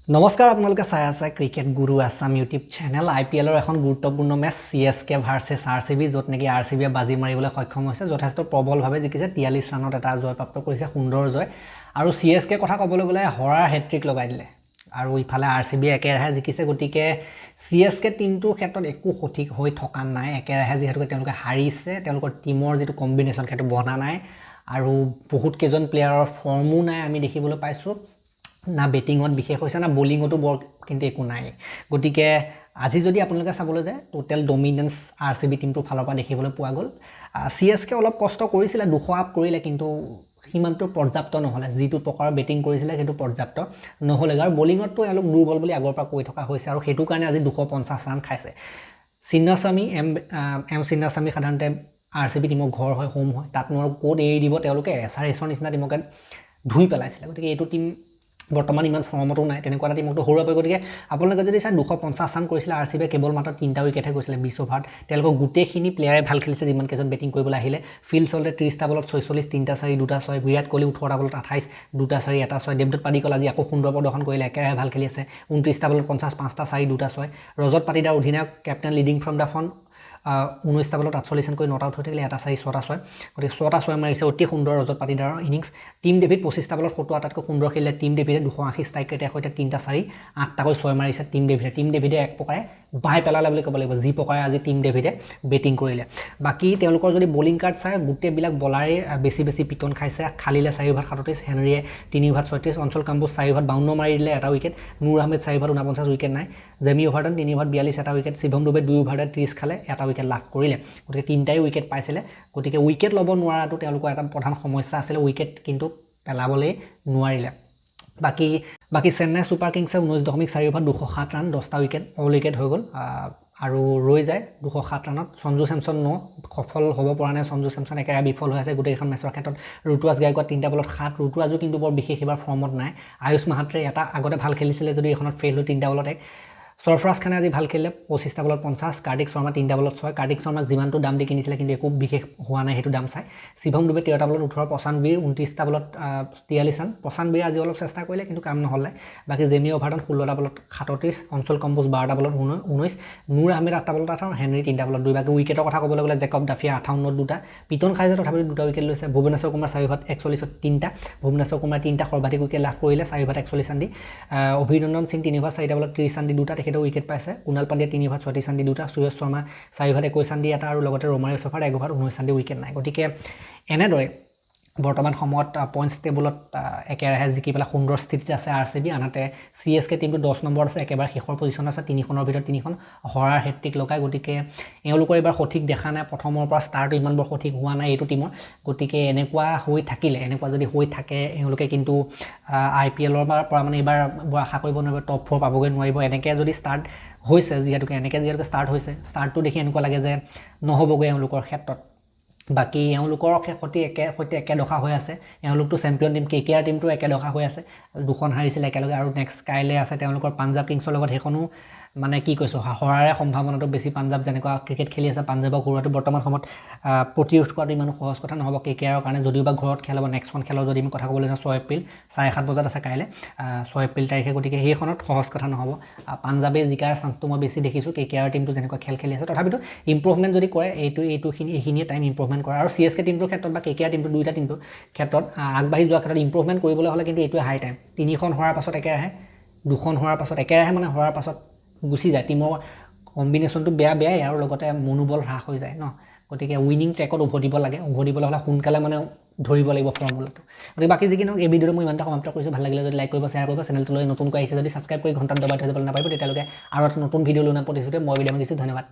নমস্কাৰ আপোনালোকে চাই আছে ক্ৰিকেট গুৰু আছাম ইউটিউব চেনেল আইপিএলৰ এখন গুৰুত্বপূৰ্ণ মেচ চিএছকে ভাৰ্চেছ আৰচিবি য'ত নেকি আৰচিবিয়ে বাজি মাৰিবলৈ সক্ষম হৈছে যথেষ্ট প্ৰবলভাৱে জিকিছে 43 ৰানত এটা জয়প্ৰাপ্ত কৰিছে সুন্দৰ জয় আৰু চিএছকে কথা ক'বলৈ গ'লে হৰাৰ হেট্ৰিক লগাই দিলে আৰু ইফালে আৰচিবি একেৰাহে জিকিছে গতিকে চিএছকে টিমটোৰ ক্ষেত্ৰত একো সঠিক হৈ থকা নাই একেৰাহে যিহেতু তেওঁলোকে হাৰিছে তেওঁলোকৰ টিমৰ যিটো কম্বিনেশ্যন সেইটো বনা নাই আৰু বহুত কেইজন প্লেয়াৰৰ ফৰ্মো নাই আমি দেখিবলৈ পাইছোঁ না বেটিঙত বিশেষ হৈছে না বলিঙতো বৰ কিন্তু একো নাই গতিকে আজি যদি আপোনালোকে চাবলৈ যায় টোটেল ডমিনেন্স আৰচিবি টিমটোৰ ফালৰ পৰা দেখিবলৈ পোৱা গ'ল চিএছকে অলপ কষ্ট কৰিছিলে 200 আপ কৰিলে কিন্তু সিমানটো পৰ্যাপ্ত নহ'লে যিটো প্ৰকাৰৰ বেটিং কৰিছিলে সেইটো পৰ্যাপ্ত নহ'লে আৰু বলিঙতটো এওঁলোক দুৰ্বল বুলি আগৰ পৰা কৈ থকা হৈছে আৰু সেইটো কাৰণে আজি 250 ৰান খাইছে চিন্নাস্বামী এম চিন্নাস্বামী সাধাৰণতে আৰচিবি টিমৰ ঘৰ হয় হোম হয় তাত নোৱাৰো ক'ত এৰি দিব তেওঁলোকে এছআৰএছৰ নিচিনা টিমকে ধুই পেলাইছিলে গতিকে এইটো টিম বৰ্তমান ইমান ফৰ্মতো নাই তেনেকুৱা এটা টিমটো হৰুৱা পাই গতিকে আপোনালোকে যদি চাই 250 ৰান কৰিছিলে আৰচিবিয়ে কেৱল মাত্ৰ 3টা উইকেটহে গৈছিলে 20 অভাৰত তেওঁলোকৰ গোটেইখিনি প্লেয়াৰে ভাল খেলিছে যিমান কেইজন বেটিং কৰিবলৈ আহিলে ফিল্ড চলতে 30টা বলত 46 3টা 4 2টা 6 বিৰাট কোহলি 18টা বলত 28 2টা 4 এটা 6 দেৱদত্ত পাডিকল আজি আকৌ সুন্দৰ প্ৰদৰ্শন কৰিলে একেৰাহে ভাল খেলি আছে 29টা বলত 50 5টা 4 2টা 6 ৰজত পাটিদাৰ অধিনায়ক captain leading from the front 19টা বলত 48 ৰান কৰি নট আউট হৈ থাকিলে এটা 4 6টা 6 গতিকে 6টা 6 মাৰিছে অতি সুন্দৰ ৰজত পাটিদাৰৰ ইনিংছ টিম ডেভিড 25টা বলত 70 আটাতকৈ সুন্দৰ খেলিলে টিম ডেভিডে 280 ষ্ট্ৰাইক ৰেটৰ সৈতে 3টা 4 8টাকৈ 6 মাৰিছে টিম ডেভিডে এক প্ৰকাৰে বাই পেলালে বুলি ক'ব লাগিব যি প্ৰকাৰে আজি টিম ডেভিডে বেটিং কৰিলে বাকি তেওঁলোকৰ যদি বলিং কাৰ্ড চাই গোটেইবিলাক বলাৰে বেছি পিটন খাইছে খালিলে 4 অভাৰ 37 হেনৰিয়ে 3 অভাৰ 36 অঞ্চল কাম্বুজ 4 অভাৰ 52 মাৰি দিলে এটা wicket Noor Ahmad 4 over 49 wicket নাই জেমি অভাৰটন 3 অভাৰ 42 এটা উইকেট শিৱম দুবে 2 অভাৰ 30 খালে এটা উইকেট লাভ কৰিলে গতিকে তিনটাই উইকেট পাইছিলে গতিকে উইকেট ল'ব নোৱাৰাটো তেওঁলোকৰ এটা প্ৰধান সমস্যা আছিল উইকেট কিন্তু পেলাবলৈ নোৱাৰিলে বাকি চেন্নাই ছুপাৰ কিংছে 19.4 অভাৰ 207 ৰান 10টা উইকেট অল উইকেট হৈ গ'ল আৰু ৰৈ যায় 207 ৰানত সঞ্জু চেমছন সফল হ'ব পৰা নাই সঞ্জু চেমছন একেবাৰে বিফল হৈ আছে গোটেইখন মেচৰ ক্ষেত্ৰত ঋতুৰাজ গায়কোৱাড 3টা বলত 7 ঋতুৰাজো কিন্তু বৰ বিশেষ এবাৰ ফৰ্মত নাই আয়ুষ মাহাত্ৰে এটা আগতে ভাল খেলিছিলে যদি এখনত ফেইল হৈ 3টা বলত 1 সৰফৰাজ খানে আজি ভাল খেলিলে 25টা বলত 50 কাৰ্তিক শৰ্মা 3টা বলত 6 কাৰ্তিক শৰ্মাক যিমানটো দাম দি কিনিছিলে কিন্তু একো বিশেষ হোৱা নাই হেতু দাম চাই শিৱম দুবে 13টা বলত 18 95 29টা বলত 43 ৰান 95 আজি অলপ চেষ্টা কৰিলে কিন্তু কাম নহলে বাকি জেমি অভাৰটন 16টা বলত 37 অঞ্চল কম্বোজ 12টা বলত 19 নুৰ আহমেদ 8টা বলত 18 হেনৰি 3টা বলত 2 বাকি উইকেটৰ কথা ক'বলৈ গ'লে জেকব ডাফিয়া 58 দুটা পিটন খাইছে তথাপিও দুটা উইকেট লৈছে ভুৱনেশ্বৰ কুমাৰ 4 অভাৰ 41 3টা ভুৱনেশ্বৰ কুমাৰ 3টা সৰ্বাধিক উইকেট লাভ কৰিলে 4 অভাৰ 41 ৰান দি অভিনন্দন সিং 3 অভাৰ 4টা বলত 30 ৰান দি দুটা তেখেতৰ উইকেট পাইছে কুনাল পাণ্ডিয়া 3 অভাৰ 36 ৰান দি দুটা সুয়জ শৰ্মা 4 অভাৰ 21 ৰান দি এটা আৰু লগতে ৰোমাৰিও সফাৰ 1 অভাৰ 19 ৰান দি উইকেট নাই গতিকে এনেদৰে বৰ্তমান সময়ত পইণ্টছ টেবুলত একেৰাহে জিকি পেলাই সুন্দৰ স্থিতিত আছে আৰচিবি আনহাতে চিএছকে টিমটো 10 নম্বৰত আছে একেবাৰে শেষৰ পজিশ্যনত আছে 3খনৰ ভিতৰত 3খন হৰাৰ হেট্ৰিক লগাই গতিকে এওঁলোকৰ এবাৰ সঠিক দেখা নাই প্ৰথমৰ পৰা ষ্টাৰ্ট ইমান বৰ সঠিক হোৱা নাই এইটো টিমৰ গতিকে এনেকুৱা হৈ থাকিলে এনেকুৱা যদি হৈ থাকে এওঁলোকে কিন্তু আইপিএলৰ পৰা মানে এবাৰ বৰ আশা কৰিব নোৱাৰিব টপ 4 পাবগৈ নোৱাৰিব এনেকৈ যদি ষ্টাৰ্ট হৈছে যিহেতু ষ্টাৰ্ট হৈছে ষ্টাৰ্টটো দেখি এনেকুৱা লাগে যে নহ'বগৈ এওঁলোকৰ ক্ষেত্ৰত বাকি এওঁলোকৰ সৈতে একে দশা হৈ আছে এওঁলোকটো চেম্পিয়ন টিম কেকেআৰ টিমটো একে দশা হৈ আছে দুখন হাৰিছিল একেলগে আৰু নেক্সট কাইলে আছে তেওঁলোকৰ পাঞ্জাব কিংছৰ লগত হেখনো মানে কি কৈছো হৰাৰে সম্ভাৱনাটো বেছি পাঞ্জাব যেনেকুৱা ক্ৰিকেট খেলি আছে পাঞ্জাবৰ ঘৰুৱাটো বৰ্তমান সময়ত প্ৰতিৰোধ কৰাটো ইমান সহজ কথা নহ'ব কেকেআৰৰ কাৰণে যদিও বা ঘৰত খেল হ'ব নেক্সটখন খেলৰ যদি আমি কথা ক'বলৈ যাওঁ 6 এপ্ৰিল 7:30 বজাত আছে কাইলে 6 এপ্ৰিল তাৰিখে গতিকে সেইখনত সহজ কথা নহ'ব পাঞ্জাবে জিকাৰ চান্সটো মই বেছি দেখিছোঁ কেকেআৰ টিমটো যেনেকুৱা খেলি আছে তথাপিতো ইমপ্ৰুভমেণ্ট যদি কৰে এইখিনিয়ে টাইম ইমপ্ৰুভমেণ্ট কৰে আৰু চিএছকে টিমটোৰ ক্ষেত্ৰত বা কেকেআৰ টিমটো দুইটা টিমটোৰ ক্ষেত্ৰত আগবাঢ়ি যোৱাৰ ক্ষেত্ৰত ইমপ্ৰুভমেণ্ট কৰিবলৈ হ'লে কিন্তু এইটোৱে হাই টাইম 3খন হোৱাৰ পাছত একেৰাহে 2খন হোৱাৰ পাছত একেৰাহে মানে হোৱাৰ পাছত গুচি যায় টিমৰ কম্বিনেশ্যনটো বেয়াই আৰু লগতে মনোবল হ্ৰাস হৈ যায় ন গতিকে উইনিং ট্ৰেকত উভতিব লাগে উভতিবলৈ হ'লে সোনকালে মানে ধৰিব লাগিব ফৰ্মুলাটো গতিকে বাকি যি কি নহওক এই ভিডিঅ'টো মই ইমানটা সমাপ্ত কৰিছোঁ ভাল লাগিলে যদি লাইক কৰিব শ্বেয়াৰ কৰিব চেনেলটোলৈ নতুনকৈ আহিছে যদি ছাবস্ক্ৰাইব কৰি ঘণ্টাত দবাই থৈ যাবলৈ নাপাৰিব তেতিয়ালৈকে আৰু এটা নতুন ভিডিঅ' লৈ প্ৰতিশ্ৰুতি মই ভিডিঅ' দিছোঁ ধন্যবাদ